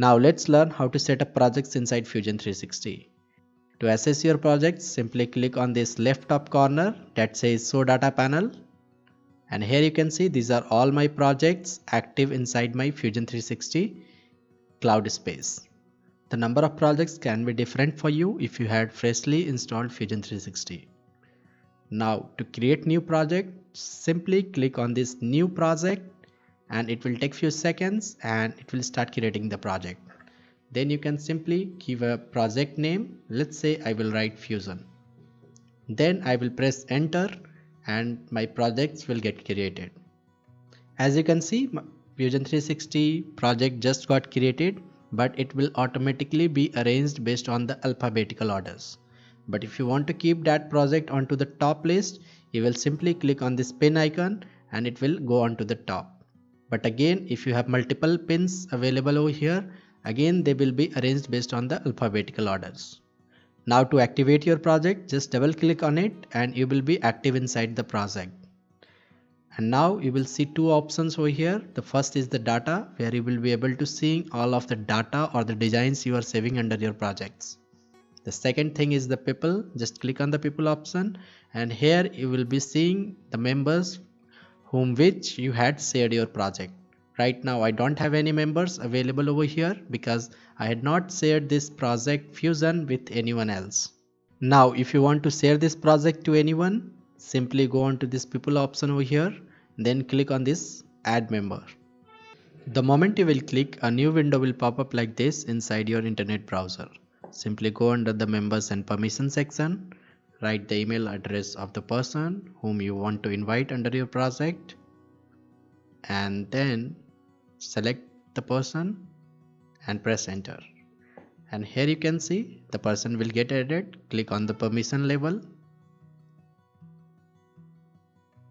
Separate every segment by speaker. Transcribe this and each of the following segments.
Speaker 1: Now let's learn how to set up projects inside Fusion 360. To access your projects, simply click on this left top corner that says Show Data Panel. And here you can see these are all my projects active inside my Fusion 360 cloud space. The number of projects can be different for you if you had freshly installed Fusion 360. Now to create new project, simply click on this new project and it will take few seconds and it will start creating the project. Then you can simply give a project name. Let's say I will write Fusion. Then I will press enter and my projects will get created. As you can see, Fusion 360 project just got created, but it will automatically be arranged based on the alphabetical orders. But if you want to keep that project onto the top list, you will simply click on this pin icon and it will go onto the top. But again, if you have multiple pins available over here, again they will be arranged based on the alphabetical orders. Now to activate your project, just double click on it and you will be active inside the project. And now you will see two options over here. The first is the data, where you will be able to see all of the data or the designs you are saving under your projects. The second thing is the people. Just click on the people option and here you will be seeing the members whom which you had shared your project. Right now I don't have any members available over here because I had not shared this project Fusion with anyone else. Now if you want to share this project to anyone, simply go on to this people option over here, then click on this add member. The moment you will click, a new window will pop up like this inside your internet browser. Simply go under the members and permission section, write the email address of the person whom you want to invite under your project, and then select the person and press enter. And here you can see the person will get added. Click on the permission level,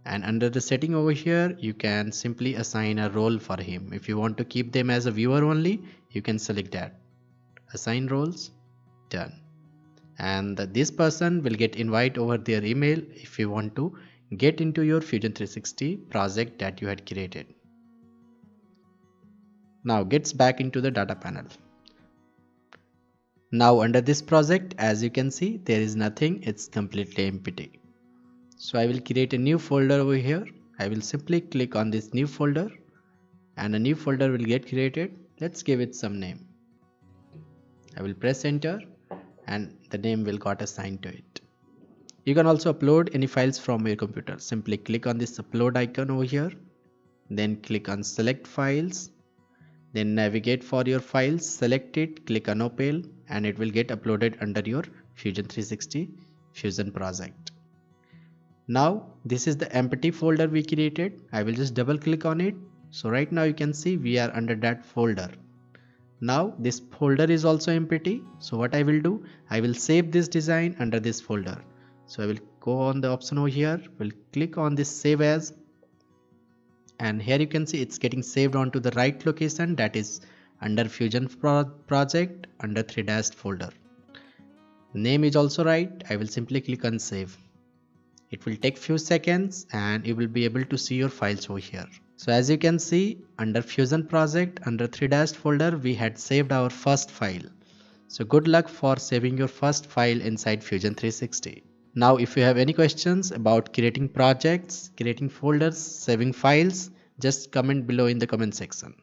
Speaker 1: and under the setting over here you can simply assign a role for him. If you want to keep them as a viewer only, you can select that. Assign roles, done. And this person will get invite over their email if you want to get into your Fusion 360 project that you had created. Now gets back into the data panel. Now under this project, as you can see, there is nothing, it's completely empty. So I will create a new folder over here. I will simply click on this new folder and a new folder will get created. Let's give it some name. I will press enter and the name will got assigned to it. You can also upload any files from your computer. Simply click on this upload icon over here, then click on select files, then navigate for your files, select it, click on open and it will get uploaded under your Fusion 360 Fusion project. Now this is the empty folder we created. I will just double click on it. So right now you can see we are under that folder. Now this folder is also empty. So what I will do, I will save this design under this folder. So I will go on the option over here, will click on this save as, and here you can see it's getting saved onto the right location, that is under Fusion project under 3- folder. Name is also right. I will simply click on save. It will take few seconds and you will be able to see your files over here. So as you can see, under Fusion project under 3- folder we had saved our first file. So good luck for saving your first file inside Fusion 360. Now if you have any questions about creating projects, creating folders, saving files, just comment below in the comment section.